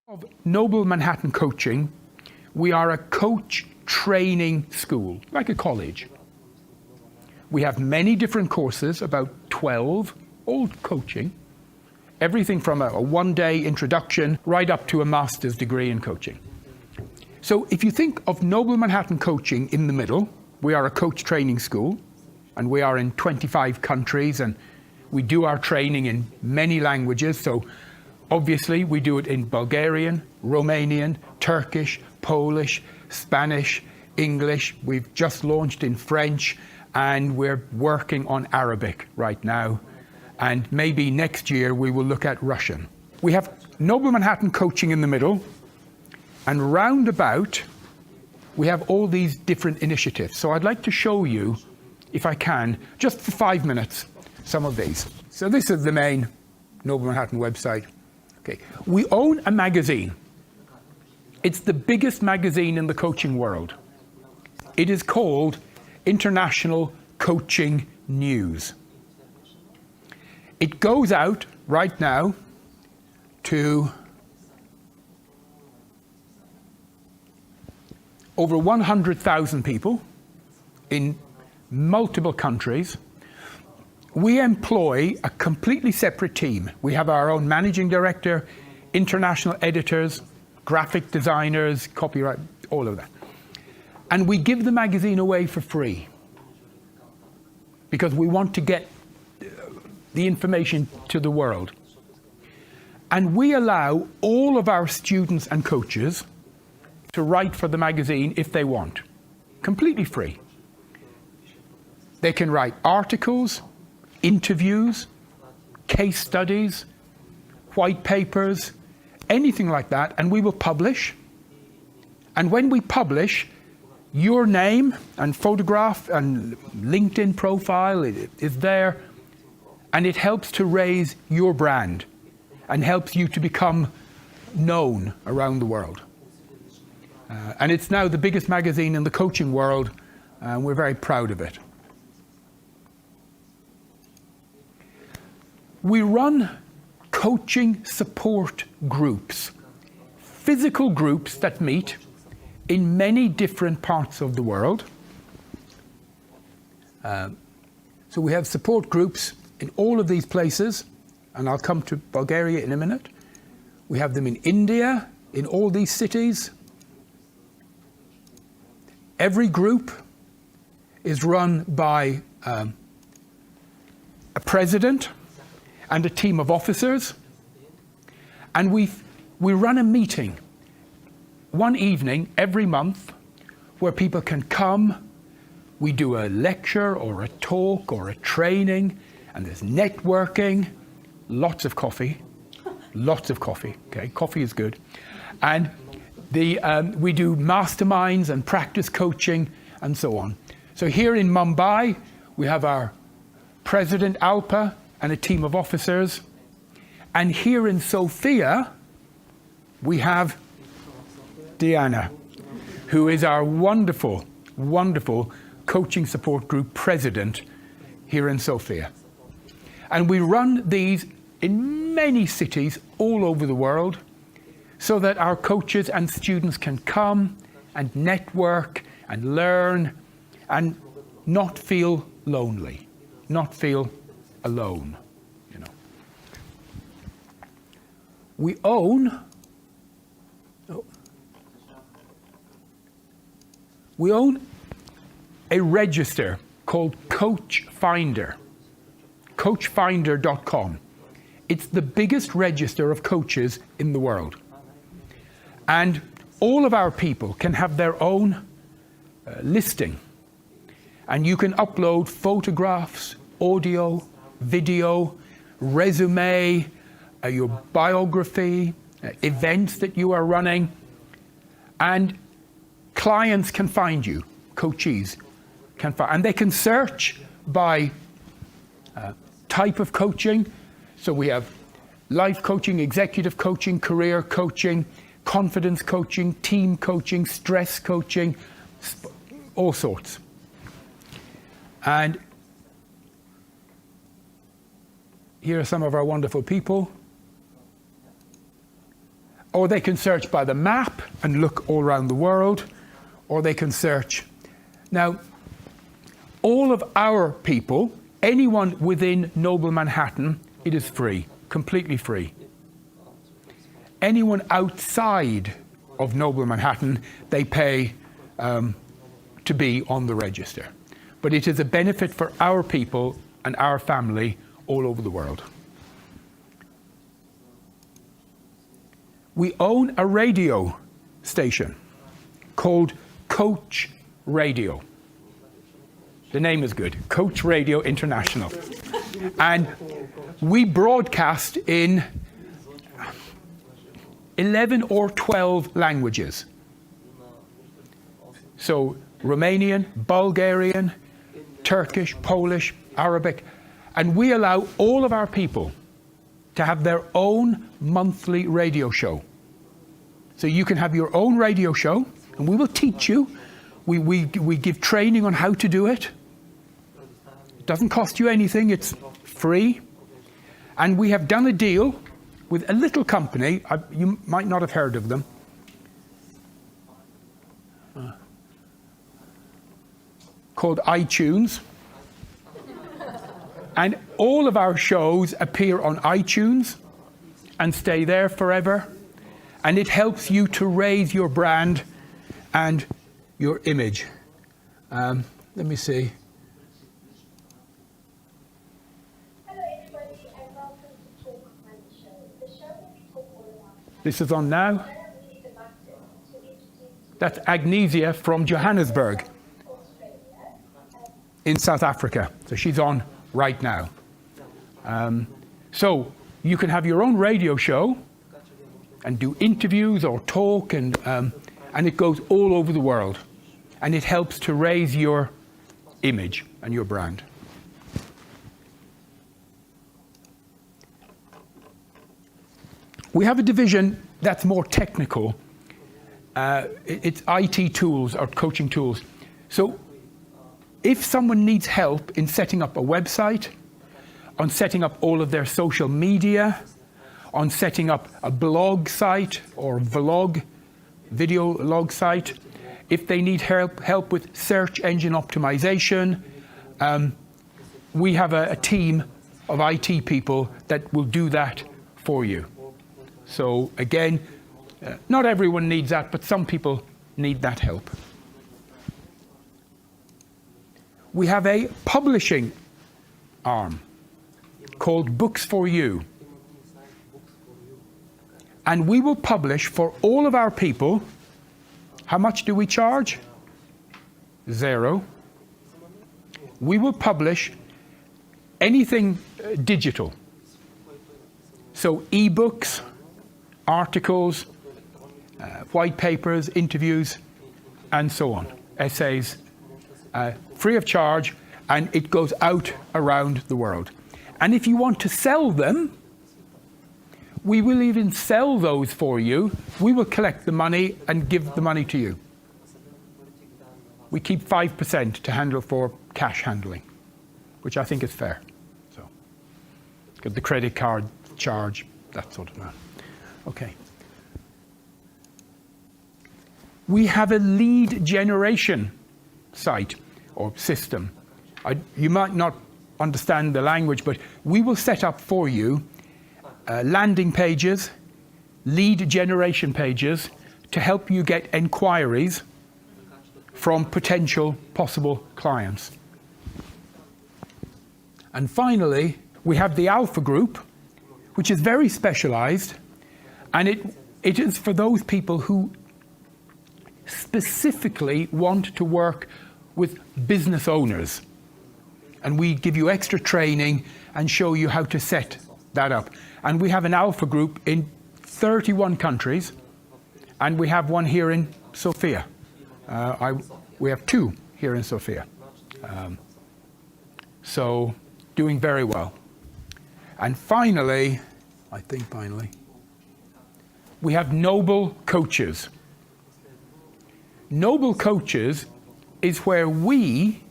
Of Noble Manhattan Coaching, we are a coach training school, like a college. We have many different courses, about 12, all coaching. Everything from a one-day introduction right up to a master's degree in coaching. So if you think of Noble Manhattan Coaching in the middle, we are a coach training school, and we are in 25 countries, and we do our training in many languages. So obviously we do it in Bulgarian, Romanian, Turkish, Polish, Spanish, English. We've just launched in French, and we're working on Arabic right now. And maybe next year we will look at Russian. We have Noble Manhattan Coaching in the middle, and round about we have all these different initiatives. So I'd like to show you, if I can, just for 5 minutes, some of these. So this is the main Noble Manhattan website. Okay. We own a magazine. It's the biggest magazine in the coaching world. It is called International Coaching News. It goes out right now to over 100,000 people in multiple countries. We employ a completely separate team. We have our own managing director, international editors, graphic designers, copyright, all of that. And we give the magazine away for free because we want to get the information to the world. And we allow all of our students and coaches to write for the magazine if they want, completely free. They can write articles, interviews, case studies, white papers, anything like that, and we will publish. And when we publish, your name and photograph and LinkedIn profile is there, and it helps to raise your brand and helps you to become known around the world. And it's now the biggest magazine in the coaching world, and we're very proud of it. We run coaching support groups, physical groups that meet in many different parts of the world. So we have support groups in all of these places, and I'll come to Bulgaria in a minute. We have them in India, in all these cities. Every group is run by a president and a team of officers, and we run a meeting one evening every month where people can come. We do a lecture or a talk or a training, and there's networking, lots of coffee, okay, coffee is good. And we do masterminds and practice coaching and so on. So here in Mumbai, we have our President Alpa and a team of officers. And here in Sofia, we have Diana, who is our wonderful, wonderful coaching support group president here in Sofia. And we run these in many cities all over the world so that our coaches and students can come and network and learn and not feel lonely, not feel alone, you know. We own a register called Coach Finder, coachfinder.com. It's the biggest register of coaches in the world. And all of our people can have their own listing. And you can upload photographs, audio, video, resume, your biography, events that you are running. And clients can find you, coachees can find, and they can search by type of coaching. So we have life coaching, executive coaching, career coaching, confidence coaching, team coaching, stress coaching, all sorts. And Here are some of our wonderful people. Or they can search by the map and look all around the world, or they can search. Now, all of our people, anyone within Noble Manhattan, it is free, completely free. Anyone outside of Noble Manhattan, they pay to be on the register. But it is a benefit for our people and our family all over the world. We own a radio station called Coach Radio. The name is good, Coach Radio International. And we broadcast in 11 or 12 languages. So Romanian, Bulgarian, Turkish, Polish, Arabic. And we allow all of our people to have their own monthly radio show. So you can have your own radio show, and we will teach you. We give training on how to do it. It doesn't cost you anything, it's free. And we have done a deal with a little company, you might not have heard of them. Called iTunes. And all of our shows appear on iTunes and stay there forever. And it helps you to raise your brand and your image. Let me see. Hello everybody, and welcome to Talk Money Show. The show where we talk all about This is on now. I am really delighted to introduce That's Agnesia from Johannesburg Australia. in South Africa. So she's on right now. So you can have your own radio show and do interviews or talk, and it goes all over the world. And it helps to raise your image and your brand. We have a division that's more technical. It's IT tools or coaching tools. So if someone needs help in setting up a website, on setting up all of their social media, on setting up a blog site or vlog, video log site, if they need help with search engine optimization, we have a team of IT people that will do that for you. So again, not everyone needs that, but some people need that help. We have a publishing arm called Books for You. And we will publish for all of our people. How much do we charge? 0. We will publish anything digital. So e-books, articles, white papers, interviews, and so on. Essays, free of charge, and it goes out around the world. And if you want to sell them, we will even sell those for you. We will collect the money and give the money to you. We keep 5% to handle for cash handling, which I think is fair. So, got the credit card charge, that sort of matter. Okay. We have a lead generation site or system. You might not understand the language, but we will set up for you landing pages, lead generation pages to help you get enquiries from potential possible clients. And finally, we have the Alpha Group, which is very specialized, and it is for those people who specifically want to work with business owners. And we give you extra training and show you how to set that up. And we have an Alpha Group in 31 countries, and we have one here in Sofia. We have 2 here in Sofia. So, doing very well. And finally, we have Noble Coaches. Noble Coaches is where we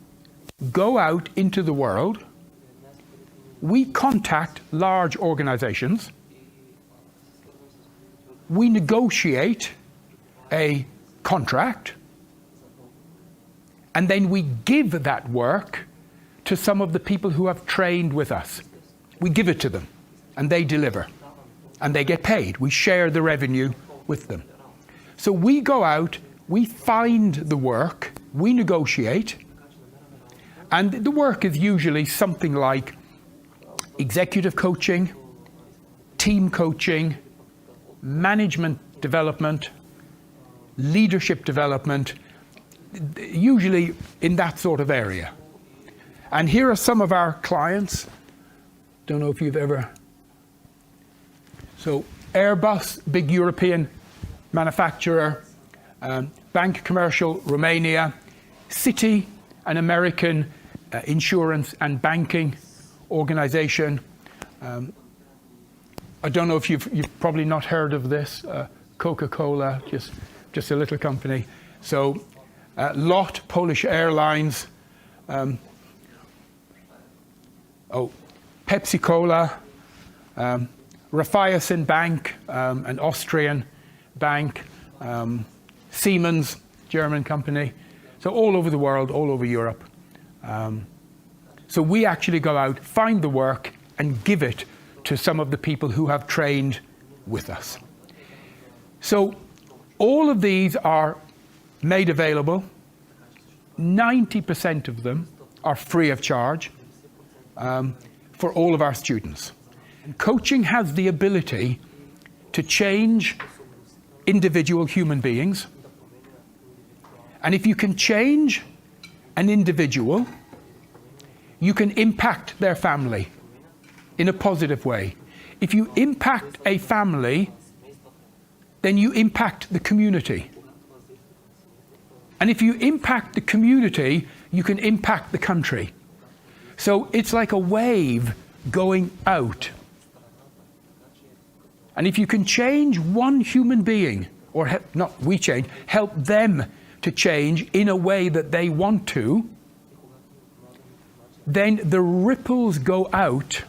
go out into the world, we contact large organizations, we negotiate a contract, and then we give that work to some of the people who have trained with us. We give it to them, and they deliver, and they get paid. We share the revenue with them. So we go out, we find the work, we negotiate, and the work is usually something like executive coaching, team coaching, management development, leadership development, usually in that sort of area. And here are some of our clients. Don't know if you've ever... So Airbus, big European manufacturer, Bank Commercial Romania, Citi, an American insurance and banking organization. I don't know if you've probably not heard of this, Coca-Cola, just a little company. So LOT, Polish Airlines, Pepsi-Cola, Raiffeisen Bank, an Austrian bank, Siemens, German company. So all over the world, all over Europe. So we actually go out, find the work, and give it to some of the people who have trained with us. So all of these are made available. 90% of them are free of charge for all of our students. And coaching has the ability to change individual human beings. And if you can change an individual, you can impact their family in a positive way. If you impact a family, then you impact the community. And if you impact the community, you can impact the country. So it's like a wave going out. And if you can change one human being, or help them to change in a way that they want to, then the ripples go out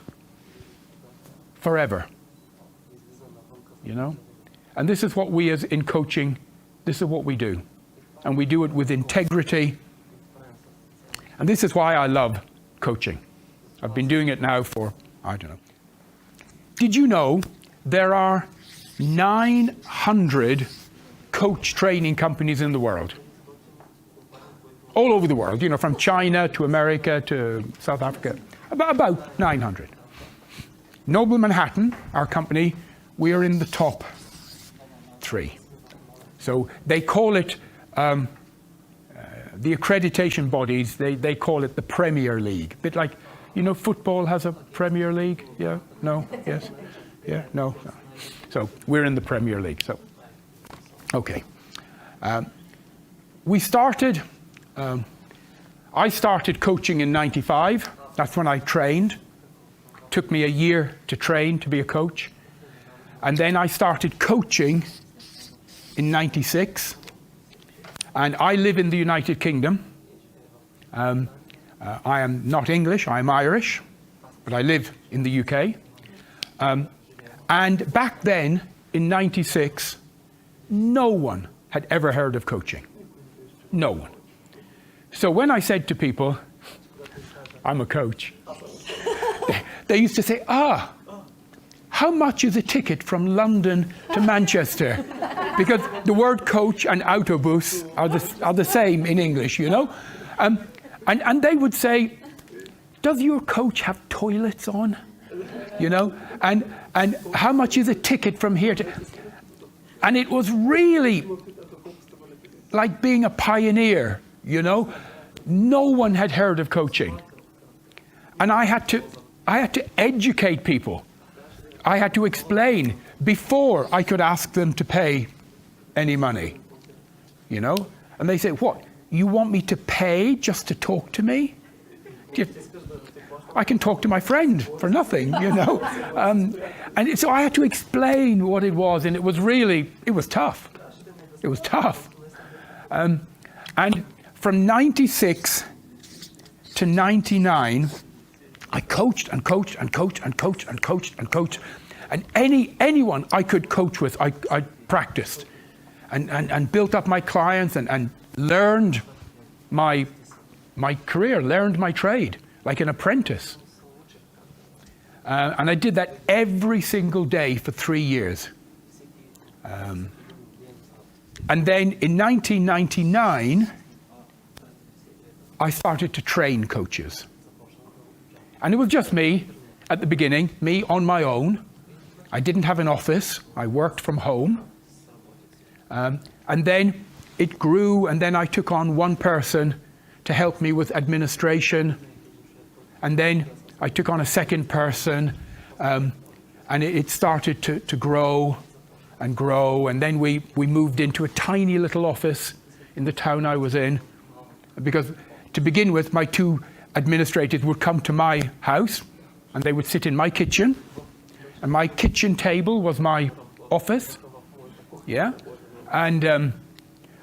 forever. You know? And this is what we as in coaching, this is what we do. And we do it with integrity. And this is why I love coaching. I've been doing it now for, I don't know. Did you know there are 900 coach training companies in the world? All over the world, you know, from China to America to South Africa, about 900. Noble Manhattan, our company, we are in the top 3. So they call it, the accreditation bodies, they call it the Premier League. A bit like, you know, football has a Premier League? Yeah? No? Yes? Yeah? No? No. So we're in the Premier League. So, okay. We started... I started coaching in '95. That's when I trained. Took me a year to train to be a coach. And then I started coaching in '96. And I live in the United Kingdom. I am not English, I'm Irish, but I live in the UK. And back then, in '96, no one had ever heard of coaching. No one. So when I said to people, I'm a coach, they used to say, how much is a ticket from London to Manchester? Because the word coach and autobus are the same in English, you know? And they would say, does your coach have toilets on? You know? And how much is a ticket from here to... And it was really like being a pioneer, you know? No one had heard of coaching. And I had to educate people. I had to explain before I could ask them to pay any money, you know? And they say, what, you want me to pay just to talk to me? I can talk to my friend for nothing, you know? And so I had to explain what it was, and it was tough. It was tough. And from '96 to '99, I coached and coached and coached and coached and coached and coached. And anyone I could coach with, I practiced and built up my clients and learned my career, learned my trade, like an apprentice. And I did that every single day for 3 years. And then in 1999, I started to train coaches. And it was just me at the beginning, me on my own. I didn't have an office. I worked from home. And then it grew, and then I took on one person to help me with administration. And then I took on a second person, and it started to grow and grow. And then we moved into a tiny little office in the town I was in. Because to begin with, my two administrators would come to my house, and they would sit in my kitchen. And my kitchen table was my office, yeah? And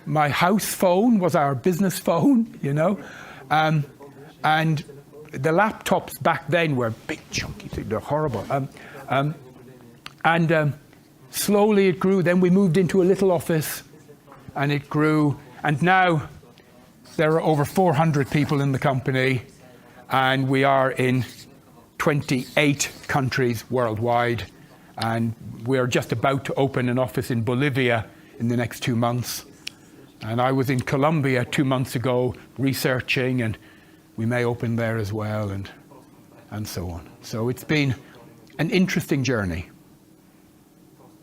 my house phone was our business phone, you know? And the laptops back then were big, chunky things. They're horrible. And slowly it grew. Then we moved into a little office, and it grew. And now there are over 400 people in the company, and we are in 28 countries worldwide. And we're just about to open an office in Bolivia in the next 2 months. And I was in Colombia 2 months ago researching, and we may open there as well, and so on. So it's been an interesting journey.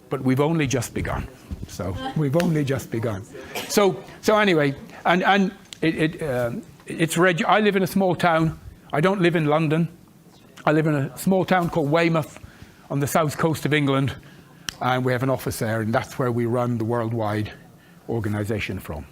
But we've only just begun. So we've only just begun. So anyway, and it's I live in a small town. I don't live in London. I live in a small town called Weymouth on the south coast of England, and we have an office there, and that's where we run the worldwide organization from.